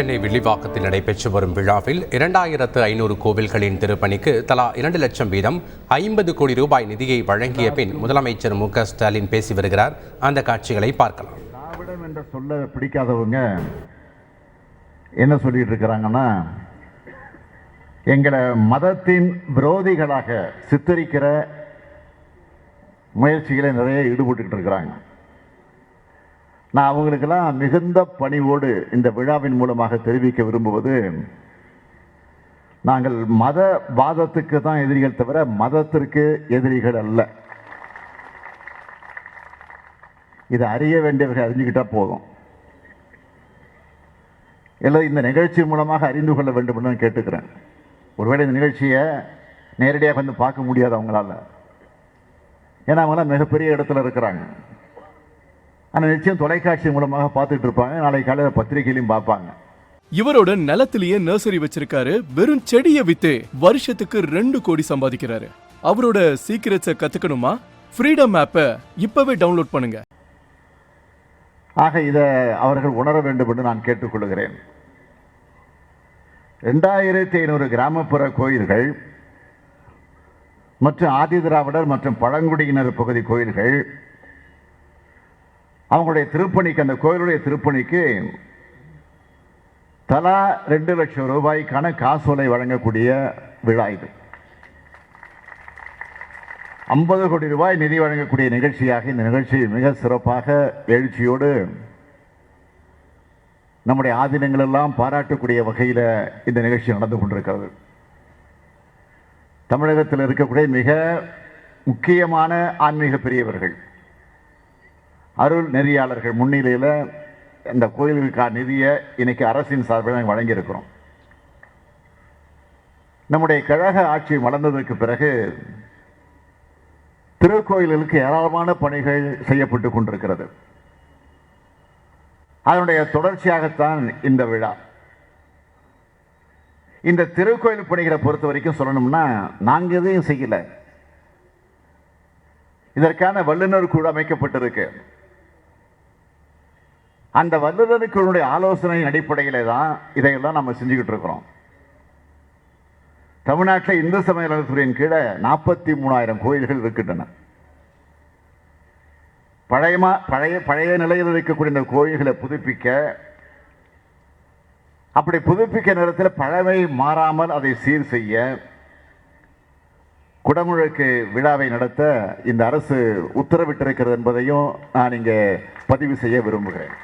சென்னை வில்லிவாக்கத்தில் நடைபெற்று வரும் விழாவில் 2500 கோவில்களின் திருப்பணிக்கு தலா 2 லட்சம் வீதம் 50 கோடி ரூபாய் நிதியை வழங்கிய பின் முதலமைச்சர் மு.க.ஸ்டாலின் பேசி வருகிறார். அந்த காட்சிகளை பார்க்கலாம். திராவிடம் என்ற சொல்ல பிடிக்காதவங்க என்ன சொல்லிட்டு இருக்கிறாங்கன்னா, எங்களை மதத்தின் விரோதிகளாக சித்தரிக்கிற முயற்சிகளை நிறைய ஈடுபட்டு இருக்கிறாங்க. நான் அவங்களுக்கெல்லாம் மிகுந்த பணிவோடு இந்த விழாவின் மூலமாக தெரிவிக்க விரும்புவது, நாங்கள் மத வாதத்துக்கு தான் எதிரிகள் தவிர மதத்திற்கு எதிரிகள் அல்ல. இதை அறிய வேண்டியவர்கள் அறிஞ்சுக்கிட்டா போதும். இல்லை, இந்த நிகழ்ச்சி மூலமாக அறிந்து கொள்ள வேண்டும் என்று நான் கேட்டுக்கிறேன். ஒருவேளை இந்த நிகழ்ச்சியை நேரடியாக வந்து பார்க்க முடியாது அவங்களால, ஏன்னா அவங்களாம் மிகப்பெரிய இடத்துல இருக்கிறாங்க. ஆனால் நிச்சயம் தொலைக்காட்சி மூலமாக பார்த்துட்டு இருப்பாங்க, நாளை காலையில் பத்திரிகையிலையும் பார்ப்பாங்க. இவரோட நிலத்திலேயே நர்சரி வச்சிருக்காரு. வெறும் செடியை வித்தே வருஷத்துக்கு 2 கோடி சம்பாதிக்கிறாரு. அவரோட சீக்கிரட்ஸை கத்துக்கணுமா? ஃப்ரீடம் ஆப்பை இப்பவே டவுன்லோட் பண்ணுங்க. ஆக இதை அவர்கள் உணர வேண்டும் என்று நான் கேட்டுக்கொள்கிறேன். 2500 கிராமப்புற கோயில்கள் மற்றும் ஆதி திராவிடர் மற்றும் பழங்குடியினர் பகுதி கோயில்கள், அவங்களுடைய திருப்பணிக்கு, அந்த கோயிலுடைய திருப்பணிக்கு தலா 2 லட்சம் ரூபாய்க்கான காசோலை வழங்கக்கூடிய விழா இது. 50 கோடி ரூபாய் நிதி வழங்கக்கூடிய நிகழ்ச்சியாக இந்த நிகழ்ச்சி மிக சிறப்பாக எழுச்சியோடு நம்முடைய ஆதீனங்கள் எல்லாம் பாராட்டக்கூடிய வகையில் இந்த நிகழ்ச்சி நடந்து கொண்டிருக்கிறது. தமிழகத்தில் இருக்கக்கூடிய மிக முக்கியமான ஆன்மீக பெரியவர்கள், அருள் நெறியாளர்கள் முன்னிலையில் இந்த கோயிலுக்கான நிதியை இன்னைக்கு அரசின் சார்பில் நாங்கள் வழங்கியிருக்கிறோம். நம்முடைய கழக ஆட்சி வளர்ந்ததற்கு பிறகு திருக்கோயில்களுக்கு ஏராளமான பணிகள் செய்யப்பட்டு கொண்டிருக்கிறது. அதனுடைய தொடர்ச்சியாகத்தான் இந்த விழா. இந்த திருக்கோயில் பணிகளை பொறுத்த வரைக்கும் சொல்லணும்னா, நாங்கள் எதையும் செய்யல. இதற்கான வல்லுநர் குழு அமைக்கப்பட்டிருக்கு. அந்த வல்லுநர் குழுவுடைய ஆலோசனை அடிப்படையிலே தான் இதையெல்லாம் நம்ம செஞ்சுக்கிட்டு இருக்கிறோம். தமிழ்நாட்டில் இந்து சமய நலத்துறையின் கீழே 43,000 கோயில்கள் இருக்கின்றன. பழைய நிலையில் இருக்கக்கூடிய இந்த கோயில்களை புதுப்பிக்க, அப்படி புதுப்பிக்க நேரத்தில் பழமை மாறாமல் அதை சீர் செய்ய குடமுழுக்கு விழாவை நடத்த இந்த அரசு உத்தரவிட்டிருக்கிறது என்பதையும் நான் இங்கே பதிவு செய்ய விரும்புகிறேன்.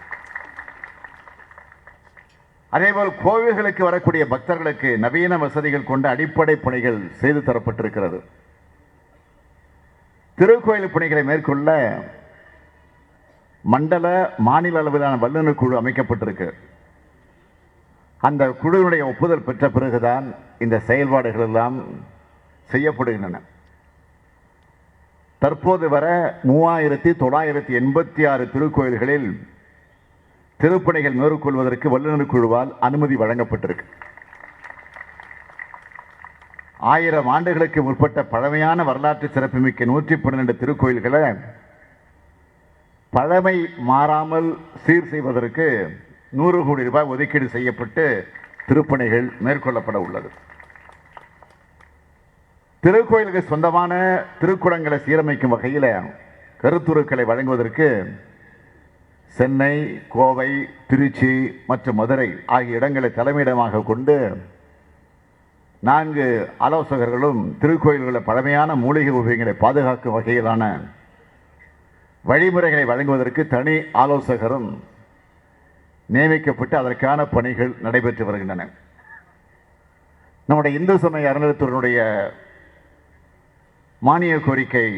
அதேபோல் கோவில்களுக்கு வரக்கூடிய பக்தர்களுக்கு நவீன வசதிகள் கொண்ட அடிப்படை பணிகள் செய்து தரப்பட்டிருக்கிறது. திருக்கோயில் பணிகளை மேற்கொள்ள மண்டல மாநில அளவிலான வல்லுநர் குழு அமைக்கப்பட்டிருக்கு. அந்த குழுவினுடைய ஒப்புதல் பெற்ற பிறகுதான் இந்த செயல்பாடுகள் எல்லாம் செய்யப்படுகின்றன. தற்போது வர 3986 திருக்கோயில்களில் திருப்பணிகள் மேற்கொள்வதற்கு வல்லுநர் குழுவால் அனுமதி வழங்கப்பட்டிருக்கு. 1000 ஆண்டுகளுக்கு முற்பட்ட பழமையான வரலாற்று சிறப்புமிக்க 112 திருக்கோயில்களை பழமை மாறாமல் சீர் செய்வதற்கு 100 கோடி ரூபாய் ஒதுக்கீடு செய்யப்பட்டு திருப்பணிகள் மேற்கொள்ளப்பட உள்ளது. திருக்கோயிலுக்கு சொந்தமான திருக்குளங்களை சீரமைக்கும் வகையில் கருத்துருக்களை வழங்குவதற்கு சென்னை, கோவை, திருச்சி மற்றும் மதுரை ஆகிய இடங்களை தலைமையிடமாக கொண்டு 4 ஆலோசகர்களும் திருக்கோயில்களில் பழமையான மூலிகை ஓவியங்களை பாதுகாக்கும் வகையிலான வழிமுறைகளை வழங்குவதற்கு தனி ஆலோசகரும் நியமிக்கப்பட்டு அதற்கான பணிகள் நடைபெற்று வருகின்றன. நம்முடைய இந்து சமய அறநிலையத்துறையினுடைய மானிய கோரிக்கை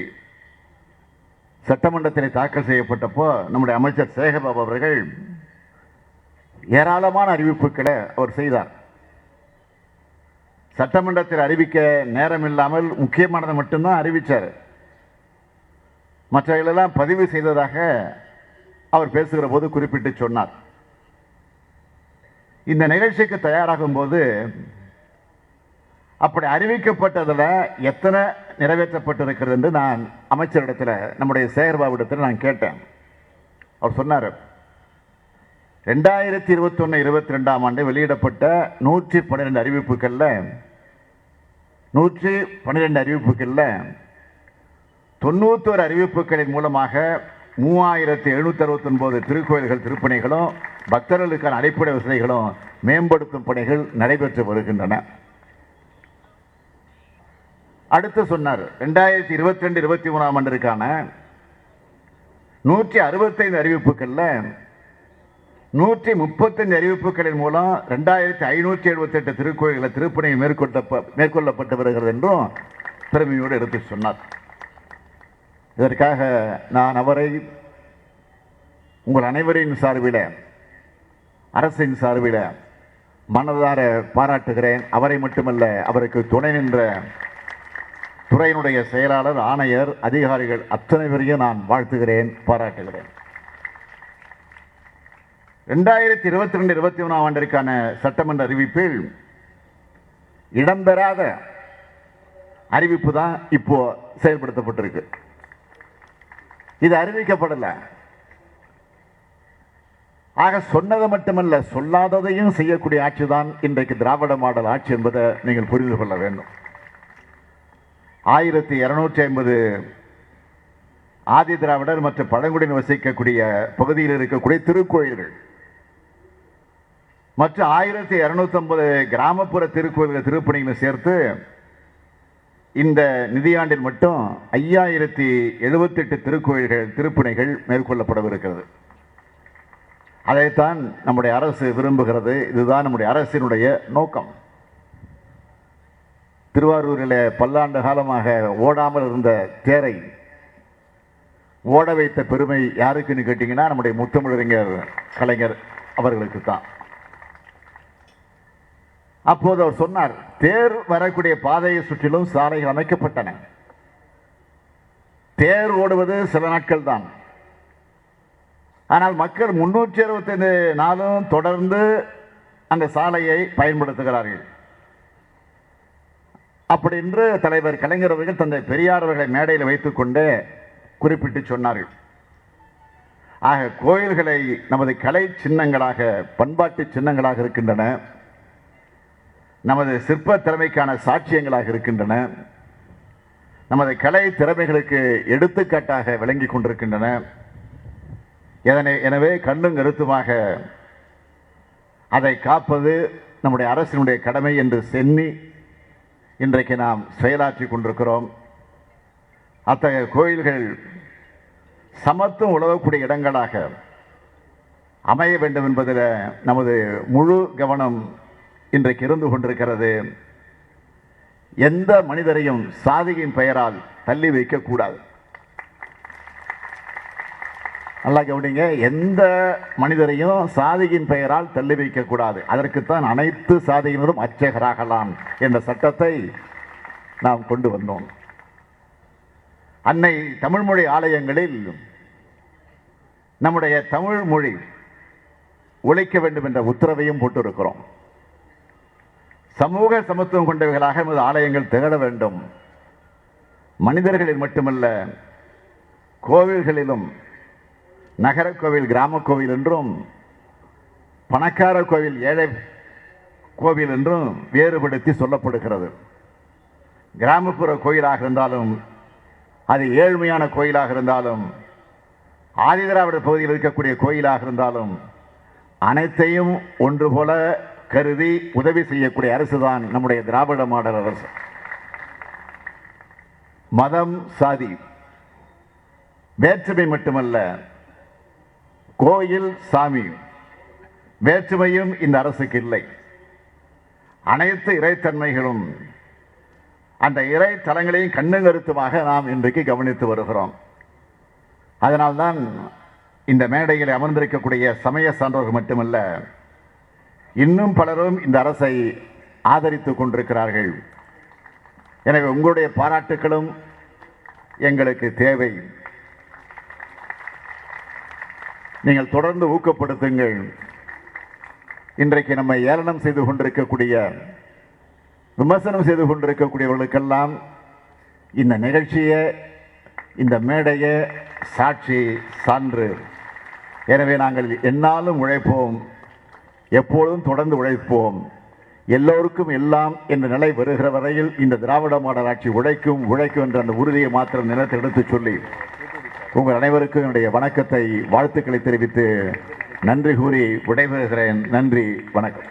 சட்டமன்றத்தில் தாக்கல் செய்யப்பட்டப்போ நம்முடைய அமைச்சர் சேகர்பாபு அவர்கள் ஏராளமான அறிவிப்புகளை அவர் செய்தார். சட்டமன்றத்தில் அறிவிக்க நேரம் இல்லாமல் முக்கியமானதை மட்டும்தான் அறிவித்தார். மற்றவர்களெல்லாம் பதிவு செய்ததாக அவர் பேசுகிற போது குறிப்பிட்டு சொன்னார். இந்த நிகழ்ச்சிக்கு தயாராகும் போது அப்படி அறிவிக்கப்பட்டதில் எத்தனை நிறைவேற்றப்பட்டிருக்கிறது என்று நான் அமைச்சரிடத்தில், நம்முடைய சேகர்பாபு இடத்தில் நான் கேட்டேன். அவர் சொன்னார், 2021-22ஆம் ஆண்டு வெளியிடப்பட்ட 112 அறிவிப்புகளில் 91 அறிவிப்புகளின் மூலமாக 3769 திருக்கோயில்கள் திருப்பணிகளும் பக்தர்களுக்கான அடிப்படை வசதிகளும் மேம்படுத்தும் பணிகள் நடைபெற்று வருகின்றன. அடுத்து சொன்னார் 2022-23ஆம் ஆண்டிற்கான 165 அறிவிப்புகளில் 135 அறிவிப்புகளின் மூலம் 2578 திருக்கோயில்கள் திருப்பணி மேற்கொள்ளப்பட்டு வருகிறது என்றும் பெருமையோடு எடுத்து சொன்னார். இதற்காக நான் அவரை உங்கள் அனைவரின் சார்பில் அரசின் சார்பில் மனதார பாராட்டுகிறேன். அவரை மட்டுமல்ல, அவருக்கு துணை நின்ற துறையினுடைய செயலாளர், ஆணையர், அதிகாரிகள் அத்தனை பேரையும் நான் வாழ்த்துகிறேன், பாராட்டுகிறேன். 2022-23ஆம் ஆண்டிற்கான சட்டமன்ற அறிவிப்பில் இடம்பெறாத அறிவிப்பு தான் இப்போ செயல்படுத்தப்பட்டிருக்கு. இது அறிவிக்கப்படலை. ஆக சொன்னது மட்டுமல்ல, சொல்லாததையும் செய்யக்கூடிய ஆட்சி தான் இன்றைக்கு திராவிட மாடல் ஆட்சி என்பதை நீங்கள் புரிந்து கொள்ள வேண்டும். 1250 ஆதி திராவிடர் மற்றும் பழங்குடியினர் வசிக்கக்கூடிய பகுதியில் இருக்கக்கூடிய திருக்கோயில்கள் மற்றும் 1250 கிராமப்புற திருக்கோயில்கள் திருப்பணிகளை சேர்த்து இந்த நிதியாண்டில் மட்டும் 5078 திருக்கோயில்கள் திருப்பணிகள் மேற்கொள்ளப்படவிருக்கிறது. அதைத்தான் நம்முடைய அரசு விரும்புகிறது. இதுதான் நம்முடைய அரசினுடைய நோக்கம். திருவாரூரில் பல்லாண்டு காலமாக ஓடாமல் இருந்த தேரை ஓட வைத்த பெருமை யாருக்குன்னு கேட்டீங்கன்னா நம்முடைய முத்தமிழறிஞர் கலைஞர் அவர்களுக்கு தான். அப்போது அவர் சொன்னார், தேர் வரக்கூடிய பாதையை சுற்றிலும் சாலைகள் அமைக்கப்பட்டன. தேர் ஓடுவது சில நாட்கள் தான். ஆனால் மக்கள் 365 நாளும் தொடர்ந்து அந்த சாலையை பயன்படுத்துகிறார்கள். அப்படி என்று தலைவர் கலைஞர் அவர்கள் தந்தை பெரியார் அவர்களை மேடையில் வைத்துக் கொண்டே குறிப்பிட்டு சொன்னார்கள். ஆக கோயில்களை நமது கலை சின்னங்களாக, பண்பாட்டு சின்னங்களாக இருக்கின்றன, நமது சிற்ப திறமைக்கான சாட்சியங்களாக இருக்கின்றன, நமது கலை திறமைகளுக்கு எடுத்துக்காட்டாக விளங்கி கொண்டிருக்கின்றன. எனவே கண்ணும் கருத்துமாக அதை காப்பது நம்முடைய அரசினுடைய கடமை என்று சென்னி இன்றைக்கு நாம் செயலாற்றி கொண்டிருக்கிறோம். அத்தகைய கோயில்கள் சமத்துவம் உழவக்கூடிய இடங்களாக அமைய வேண்டும் என்பதில் நமது முழு கவனம் இன்றைக்கு இருந்து கொண்டிருக்கிறது. எந்த மனிதரையும் சாதியின் பெயரால் தள்ளி வைக்கக்கூடாது. நல்லா கவனிங்க, எந்த மனிதரையும் சாதியின் பெயரால் தள்ளி வைக்கக்கூடாது. அதற்குத்தான் அனைத்து சாதியினரும் அர்ச்சகராகலாம் என்ற சட்டத்தை நாம் கொண்டு வந்தோம். அன்னை தமிழ்மொழி ஆலயங்களில் நம்முடைய தமிழ் மொழி ஒழிக்க வேண்டும் என்ற உத்தரவையும் போட்டிருக்கிறோம். சமூக சமத்துவம் கொண்டவர்களாக நமது ஆலயங்கள் திகழ வேண்டும். மனிதர்களில் மட்டுமல்ல, கோவில்களிலும் நகர கோவில், கிராம கோவில் என்றும், பணக்கார கோவில், ஏழை கோவில் என்றும் வேறுபடுத்தி சொல்லப்படுகிறது. கிராமப்புற கோயிலாக இருந்தாலும், அது ஏழ்மையான கோயிலாக இருந்தாலும், ஆதிதிராவிடர் பகுதியில் இருக்கக்கூடிய கோயிலாக இருந்தாலும், அனைத்தையும் ஒன்று போல கருதி உதவி செய்யக்கூடிய அரசுதான் நம்முடைய திராவிட மாடல் அரசு. மதம், சாதி, வேற்றுமை மட்டுமல்ல, கோயில், சாமி வேற்றுமையும் இந்த அரசுக்கு இல்லை. அனைத்து இறைத்தன்மைகளும் அந்த இறை தலங்களையும் கண்ணும் கருத்துமாக நாம் இன்றைக்கு கவனித்து வருகிறோம். அதனால்தான் இந்த மேடையில் அமர்ந்திருக்கக்கூடிய சமய சான்றோர்கள் மட்டுமல்ல, இன்னும் பலரும் இந்த அரசை ஆதரித்துக் கொண்டிருக்கிறார்கள். எனவே உங்களுடைய பாராட்டுகளும் எங்களுக்கு தேவை. நீங்கள் தொடர்ந்து ஊக்கப்படுத்துங்கள். இன்றைக்கு நம்ம ஏளனம் செய்து கொண்டிருக்கக்கூடிய, விமர்சனம் செய்து கொண்டிருக்கக்கூடியவர்களுக்கெல்லாம் இந்த நிகழ்ச்சியை, இந்த மேடையை சாட்சி, சான்று. எனவே நாங்கள் எந்நாளும் உழைப்போம், எப்பொழுதும் தொடர்ந்து உழைப்போம். எல்லோருக்கும் எல்லாம் என்ற நிலை வருகிற வரையில் இந்த திராவிட மாடல் ஆட்சி உழைக்கும் என்ற அந்த உறுதியை மாத்திரம் நிலத்தை எடுத்துச் சொல்லி உங்கள் அனைவருக்கும் என்னுடைய வணக்கத்தை, வாழ்த்துக்களை தெரிவித்து நன்றி கூறி விடைபெறுகிறேன். நன்றி, வணக்கம்.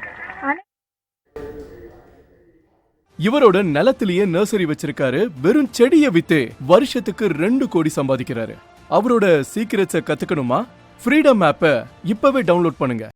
இவரோட நிலத்திலேயே நர்சரி வச்சிருக்காரு. வெறும் செடியை வித்தே வருஷத்துக்கு 2 கோடி சம்பாதிக்கிறாரு. அவரோட சீக்கிரட்ஸை கத்துக்கணுமா? ஃப்ரீடம் ஆப்பை இப்பவே டவுன்லோட் பண்ணுங்க.